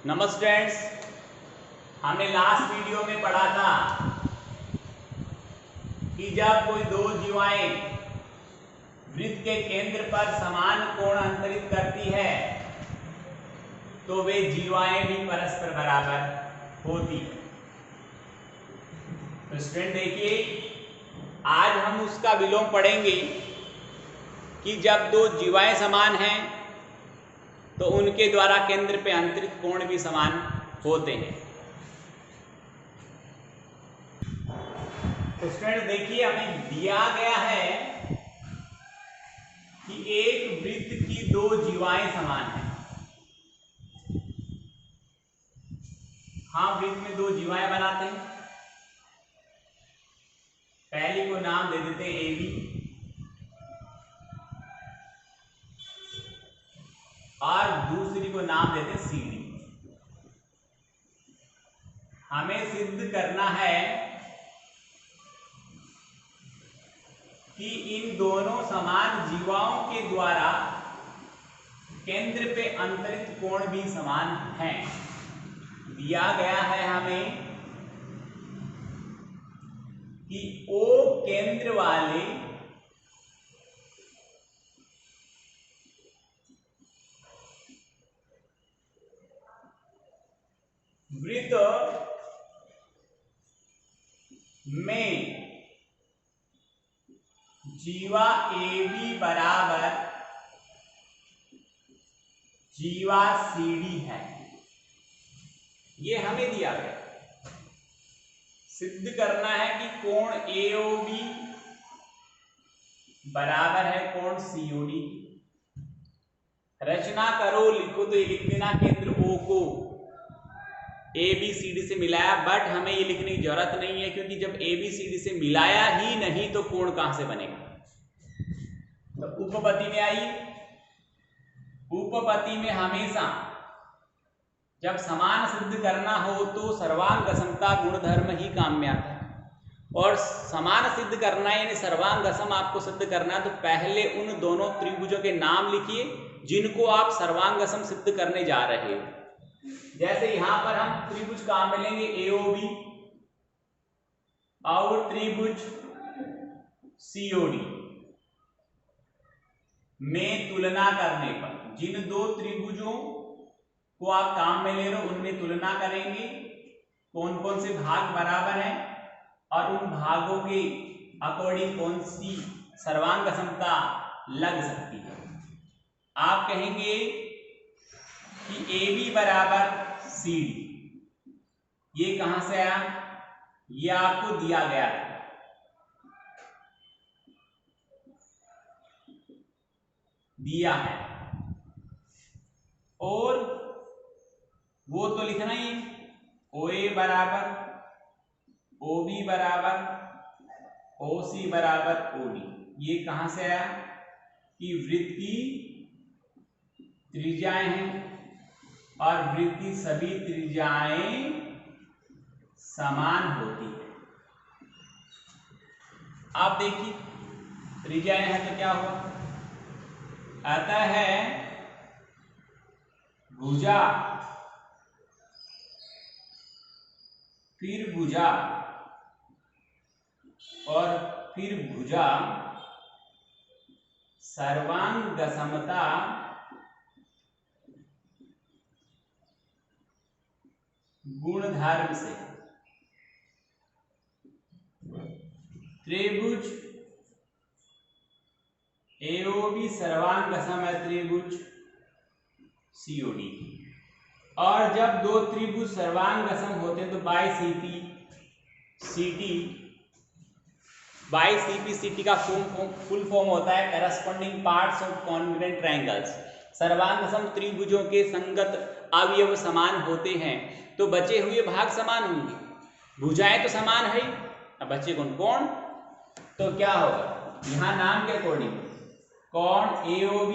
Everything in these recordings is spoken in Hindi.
नमस्ते फ्रेंड्स, हमने लास्ट वीडियो में पढ़ा था कि जब कोई दो जीवाएं वृत्त के केंद्र पर समान कोण अंतरित करती है तो वे जीवाएं भी परस्पर बराबर होती है। तो स्टूडेंट देखिए, आज हम उसका विलोम पढ़ेंगे कि जब दो जीवाएं समान हैं तो उनके द्वारा केंद्र पे अंतरित कोण भी समान होते हैं। तो स्टूडेंट देखिए, हमें दिया गया है कि एक वृत्त की दो जीवाएं समान हैं। हाँ, वृत्त में दो जीवाएं बनाते हैं। पहली को नाम दे देते हैं AB और दूसरी को नाम देते हैं CD। हमें सिद्ध करना है कि इन दोनों समान जीवाओं के द्वारा केंद्र पे अंतरित कोण भी समान है। दिया गया है हमें कि O केंद्र वाले वृत्त में जीवा AB बराबर जीवा CD है। ये हमें दिया गया। सिद्ध करना है कि कोण AOB बराबर है कोण COD। रचना करो, लिखो तो ये लिख देना केंद्र O को ABCD से मिलाया, बट हमें ये लिखने की जरूरत नहीं है क्योंकि जब ABCD से मिलाया ही नहीं तो कोण कहां से बनेगा। तो उपपत्ति में आइए। उपपत्ति में हमेशा जब समान सिद्ध करना हो तो सर्वांग समता गुणधर्म ही काम में आता है। और समान सिद्ध करना यानी सर्वांग सम आपको सिद्ध करना, तो पहले उन दोनों त्रिभुजों के नाम लिखिए जिनको आप सर्वांग सम सिद्ध करने जा रहे हो। जैसे यहां पर हम त्रिभुज काम में लेंगे AOB और त्रिभुज COD में तुलना करने पर जिन दो त्रिभुजों को आप काम में ले रहे हो उनमें तुलना करेंगे कौन कौन से भाग बराबर हैं और उन भागों के अकॉर्डिंग कौन सी सर्वांग समता लग सकती है। आप कहेंगे कि AB बराबर CD। ये कहां से आया? ये आपको दिया गया था। दिया है और वो तो लिखना ही OA बराबर OB बराबर OC बराबर OD। ये कहां से आया कि वृत्त की त्रिज्याएं हैं और वृत्त की सभी त्रिज्याएं समान होती है। आप देखिए, त्रिज्याएं हैं तो क्या हुआ? आता है भुजा, फिर भुजा और फिर भुजा सर्वांग समता गुणधर्म से त्रिभुज AOB सर्वांग सम है त्रिभुज COD। और जब दो त्रिभुज सर्वांग सम होते हैं तो बाई CP CT का फुल फॉर्म होता है corresponding parts of congruent triangles. सर्वांग सम त्रिभुजों के संगत अवयव समान होते हैं तो बचे हुए भाग समान होंगे। भुजाएं तो समान है, अब बचे कोण तो क्या होगा? यहां नाम के अकॉर्डिंग कोण AOB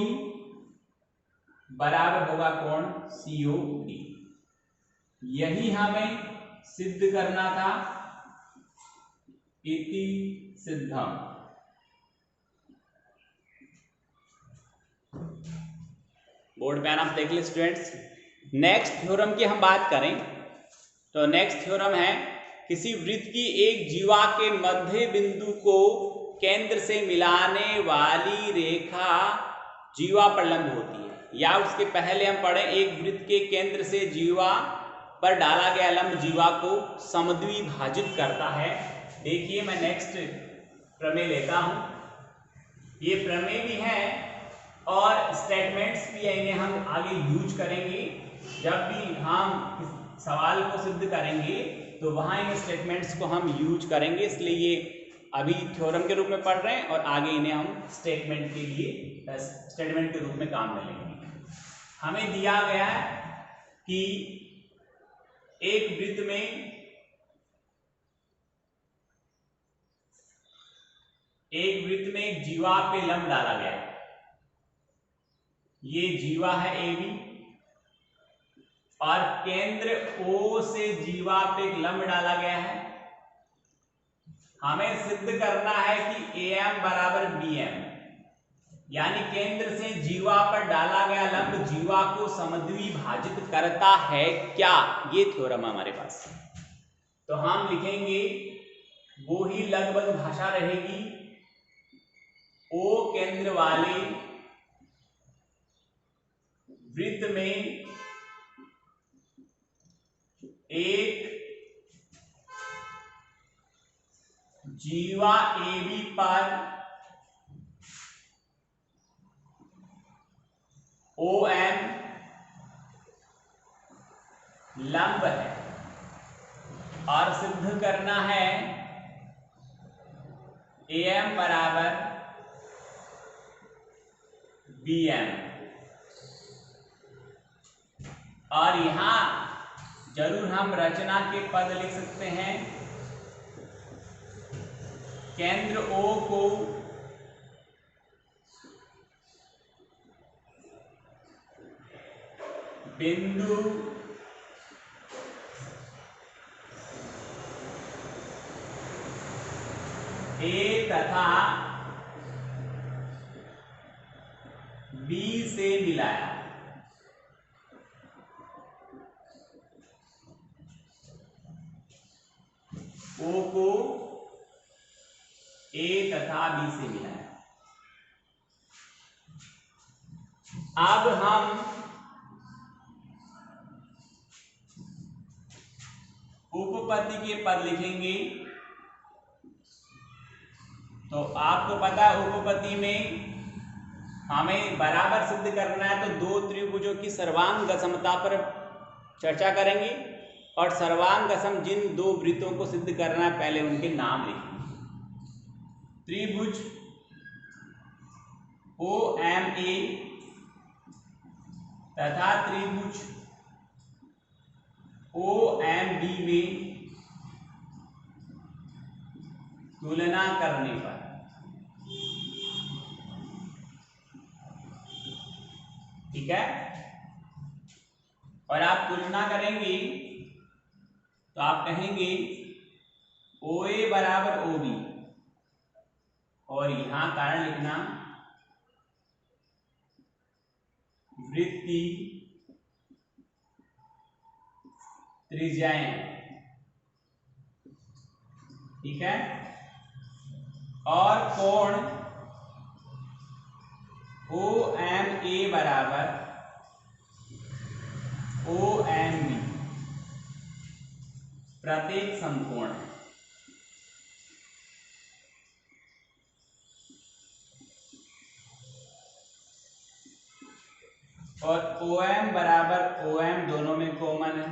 बराबर होगा कोण COD। यही हमें सिद्ध करना था। इति सिद्धम। बोर्ड पे आप देख ले स्टूडेंट्स, नेक्स्ट थ्योरम की हम बात करें तो नेक्स्ट थ्योरम है किसी वृत्त की एक जीवा के मध्य बिंदु को केंद्र से मिलाने वाली रेखा जीवा पर लंब होती है, या उसके पहले हम पढ़े एक वृत्त के केंद्र से जीवा पर डाला गया लंब जीवा को समद्विभाजित करता है। देखिए मैं नेक्स्ट प्रमेय लेता हूं, ये प्रमेय भी है और स्टेटमेंट्स भी है, इन्हें हम आगे यूज करेंगे जब भी हम सवाल को सिद्ध करेंगे तो वहां इन स्टेटमेंट्स को हम यूज करेंगे, इसलिए ये अभी थ्योरम के रूप में पढ़ रहे हैं और आगे इन्हें हम स्टेटमेंट के रूप में काम में लेंगे। हमें दिया गया है कि एक वृत्त में एक जीवा पे लंब डाला गया है, ये जीवा है ए बी और केंद्र O से जीवा पे एक लंब डाला गया है। हमें सिद्ध करना है कि AM बराबर BM, यानी केंद्र से जीवा पर डाला गया लंब जीवा को समद्विभाजित करता है क्या, ये थ्योरम हमारे पास। तो हम लिखेंगे वो ही लगभग भाषा रहेगी, O केंद्र वाले वृत्त में एक जीवा AB पर OM लंब है और सिद्ध करना है AM बराबर BM। और यहां जरूर हम रचना के पद लिख सकते हैं, केंद्र O को बिंदु A तथा B से मिलाया। O को A तथा B से मिलाया। अब हम उपपत्ति के पद लिखेंगे। तो आपको पता है उपपत्ति में हमें बराबर सिद्ध करना है, तो दो त्रिभुजों की सर्वांग समता पर चर्चा करेंगे और सर्वांग सम जिन दो वृत्तों को सिद्ध करना है पहले उनके नाम लिखेंगे। त्रिभुज OMA तथा त्रिभुज OMB में तुलना करने पर ठीक है, और आप तुलना करेंगे तो आप कहेंगे OA बराबर OB और यहां कारण लिखना वृत्ति त्रिज्याएं, ठीक है, और कोण OMA बराबर OMB प्रत्येक समकोण है। और OM बराबर OM दोनों में कॉमन है।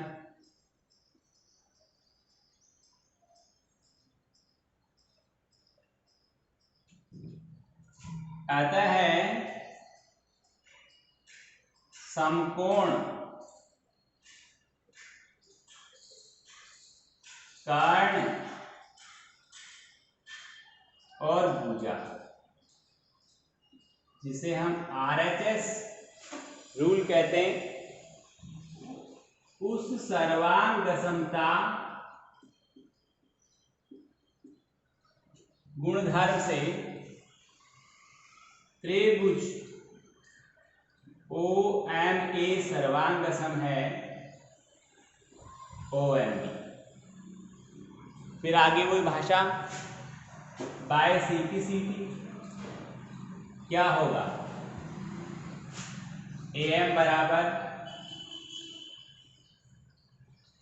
अतः समकोण कर्ण और भुजा, जिसे हम RHS रूल कहते हैं, उस सर्वांग समता गुणधर्म से त्रिभुज OMA सर्वांग सम है OMB। फिर आगे वही भाषा बाय CP क्या होगा, AM बराबर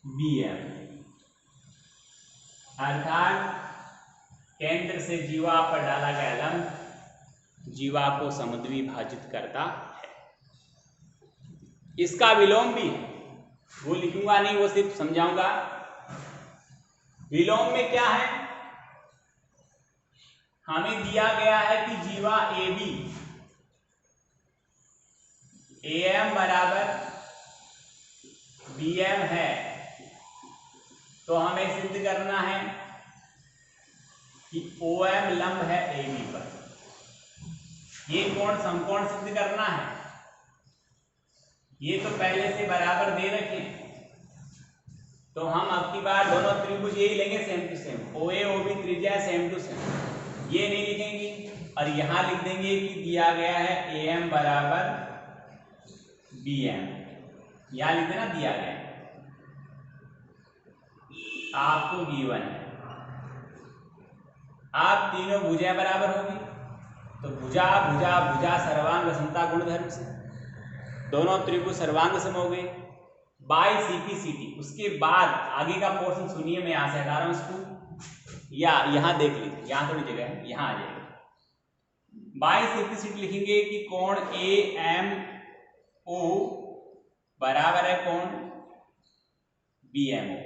BM, अर्थात केंद्र से जीवा पर डाला गया लंब जीवा को समद्विभाजित करता है। इसका विलोम भी है, वो लिखूंगा नहीं, वो सिर्फ समझाऊंगा। विलोम में क्या है, हमें दिया गया है कि जीवा AB AM बराबर BM है, तो हमें सिद्ध करना है कि OM लंब है AB पर। ये कोण समकोण सिद्ध करना है। ये तो पहले से बराबर दे रखे हैं, तो हम अब की बार दोनों त्रिभुज यही लेंगे same to same, OA OB त्रिज्या सेम टू सेम, ये नहीं लिखेंगे और यहां लिख देंगे कि दिया गया है AM बराबर BM, यहां लिख देना दिया गया है, आपको गिवन है। आप तीनों भुजाएं बराबर होगी, तो भुजा भुजा भुजा सर्वांग समता गुणधर्म से दोनों त्रिभुज सर्वांग सम हो गए बाय CP उसके बाद आगे का पोर्शन सुनिए, मैं यहां से हटा रहा हूं इसको, या यहां देख लीजिए, यहां थोड़ी जगह है, यहां आ जाएगा। बाय CP लिखेंगे कि कोण AMO बराबर है कोण BMO।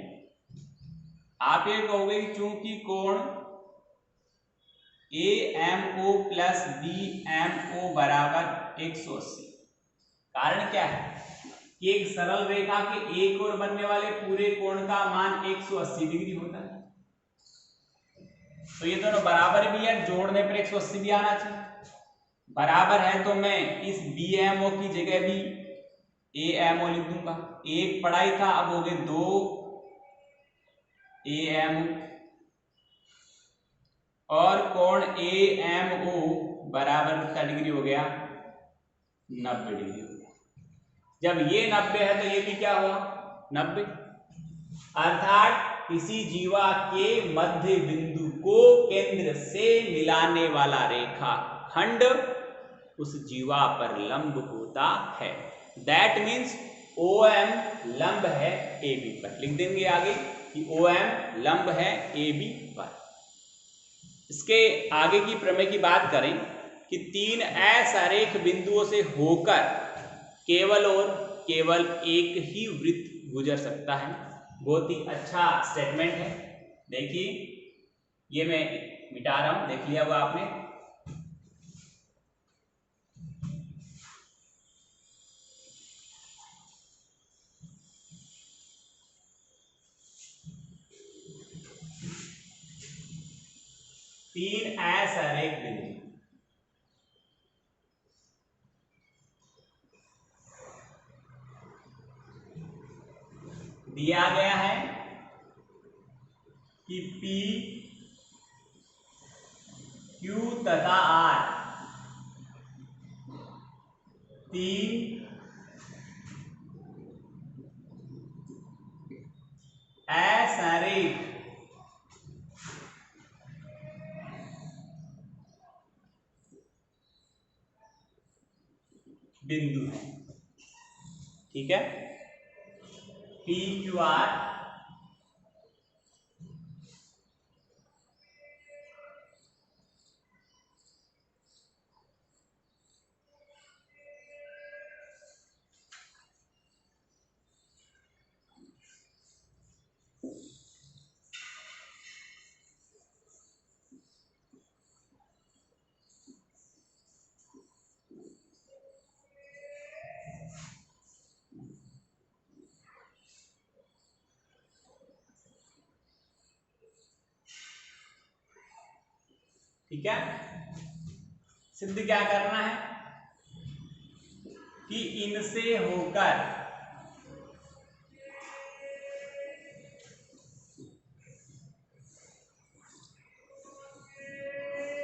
आप ये कहोगे कि चूंकि कोण AMO प्लस BMO बराबर 180, कारण क्या है कि एक सरल रेखा के एक ओर बनने वाले पूरे कोण का मान 180 डिग्री होता है, तो ये दोनों बराबर भी है, जोड़ने पर 180 भी आना चाहिए। बराबर है तो मैं इस BMO की जगह भी AMO लिख दूंगा, एक पढ़ाई था, अब हो गए 2 AMO, और कोण AMO बराबर कितना डिग्री हो गया, 90 डिग्री हो गया। जब ये 90 है तो ये भी क्या हुआ 90, अर्थात किसी जीवा के मध्य बिंदु को केंद्र से मिलाने वाला रेखा खंड उस जीवा पर लंब होता है। दैट मीन्स OM लंब है AB पर, लिख देंगे आगे कि OM लंब है AB पर। इसके आगे की प्रमेय की बात करें कि 3 असरेख बिंदुओं से होकर केवल और केवल एक ही वृत्त गुजर सकता है। बहुत ही अच्छा स्टेटमेंट है, देखिए ये मैं मिटा रहा हूं, देख लिया वो आपने। तीन असरेख बिंदु दिया गया है कि P, Q तथा R तीन असरेख बिंदु है, ठीक है। P, Q, R ठीक है। सिद्ध क्या करना है कि इनसे होकर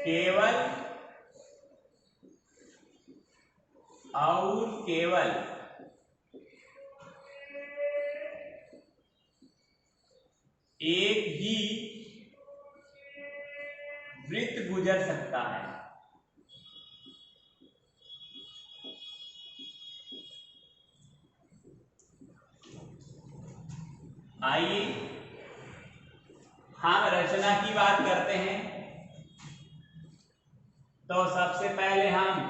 केवल और केवल एक ही वृत्त गुजर सकता है। आइए हम रचना की बात करते हैं। तो सबसे पहले हम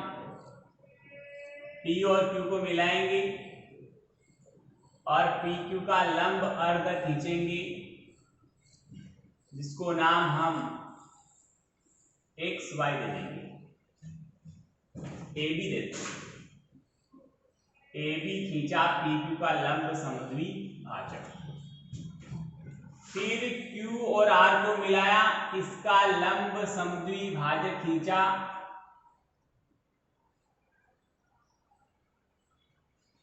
P और Q को मिलाएंगे और PQ का लंब अर्ध खींचेंगे, जिसको नाम हम XY दे देंगे, AB देते हैं। AB खींचा PQ का लंब समद्वि भाजक। फिर Q और R को मिलाया, इसका लंब समद्वि भाजक खींचा,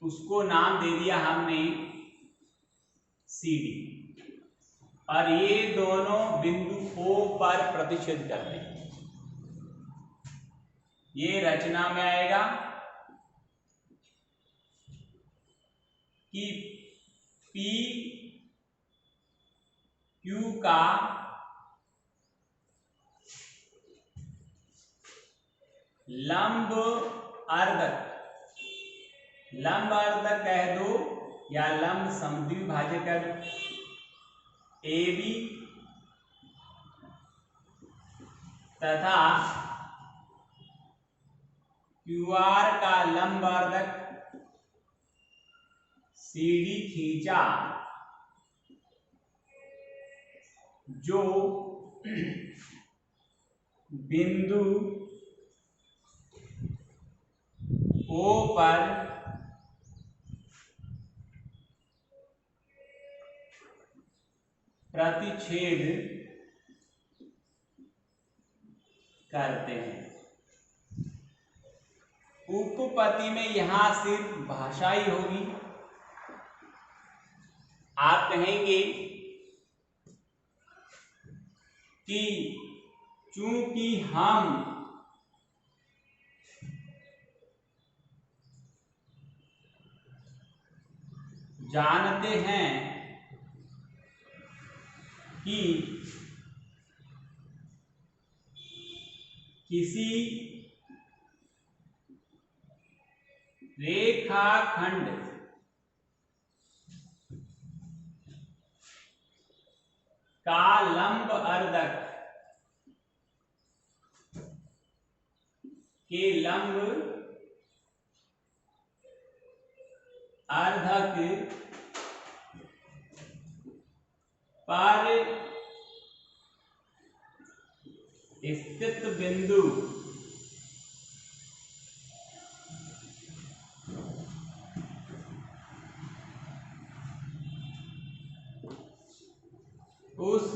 उसको नाम दे दिया हमने CD। और ये दोनों बिंदु O पर प्रतिच्छेद करते हैं। ये रचना में आएगा कि P Q का लंब अर्धक, लंब अर्धक कह दो या लंब समद्वि भाजक कह दो, AB तथा QR का लंब अर्धक CD खींचा, जो बिंदु O पर प्रतिच्छेद करते हैं। उपपत्ति में यहां सिर्फ भाषा ही होगी। आप कहेंगे कि चूंकि हम जानते हैं कि किसी रेखाखंड का लंब अर्धक के लंब अर्धक पर स्थित बिंदु उस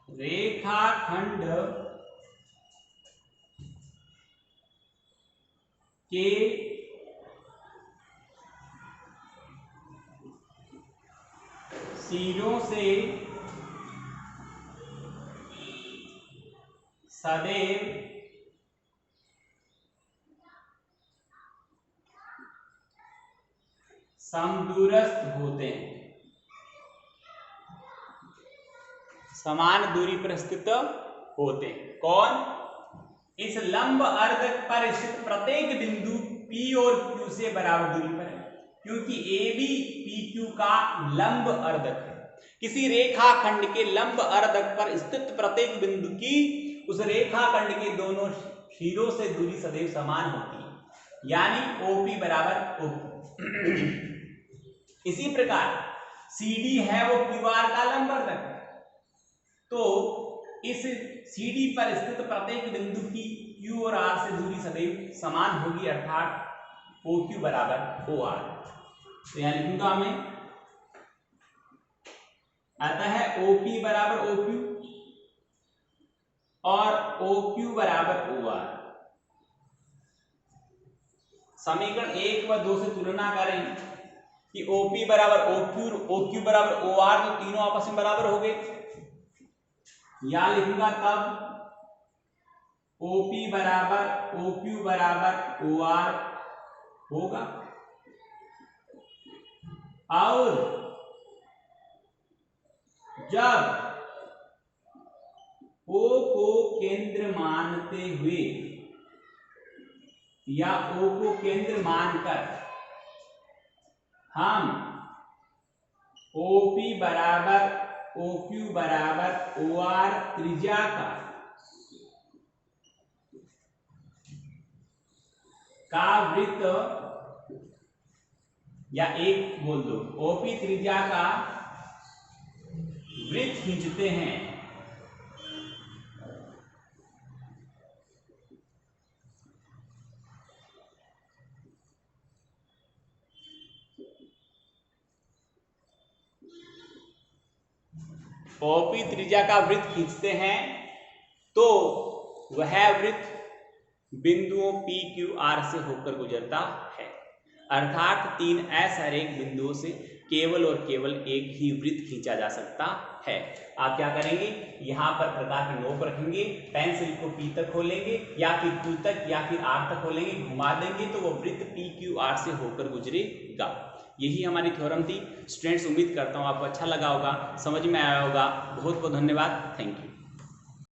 रेखाखंड के सिरों से सदैव समदूरस्थ होते हैं, समान दूरी पर स्थित होते हैं। कौन? इस लंब अर्धक पर स्थित प्रत्येक बिंदु P और Q से बराबर दूरी पर है, क्योंकि AB PQ का लंब अर्धक है। किसी रेखाखंड के लंब अर्धक पर स्थित प्रत्येक बिंदु की उस रेखाखंड के दोनों सिरों से दूरी सदैव समान होती है, यानी OP बराबर OQ। इसी प्रकार CD है वो QR का लंब अर्धक है, तो इस CD पर स्थित प्रत्येक बिंदु की Q और R से दूरी सदैव समान होगी, अर्थात OQ बराबर OR। तो यहां लिखूंगा मैं, अतः OP बराबर OQ और OQ बराबर OR। समीकरण 1 व 2 से तुलना करें कि OP बराबर OQ, OQ बराबर OR, तो तीनों आपस में बराबर हो गए। यहां लिखूंगा तब OP बराबर OQ बराबर OR होगा। और जब O को केंद्र मानते हुए या O को केंद्र मानकर हम OP बराबर OQ बराबर OR त्रिज्या का वृत्त या एक बोल दो OP त्रिज्या का वृत्त खींचते हैं OP त्रिज्या का वृत्त खींचते हैं तो वह वृत्त बिंदुओं P Q R से होकर गुजरता है। अर्थात 3S हर एक बिंदुओं से केवल और केवल एक ही वृत्त खींचा जा सकता है। आप क्या करेंगे, यहाँ पर प्रकार की नोक रखेंगे, पेंसिल को P तक खोलेंगे या फिर Q तक या फिर R तक खोलेंगे, घुमा देंगे तो वो वृत्त P Q R से होकर गुजरेगा। यही हमारी थ्योरम थी। स्टूडेंट्स, उम्मीद करता हूँ आपको अच्छा लगा होगा, समझ में आया होगा। बहुत बहुत धन्यवाद। Thank you.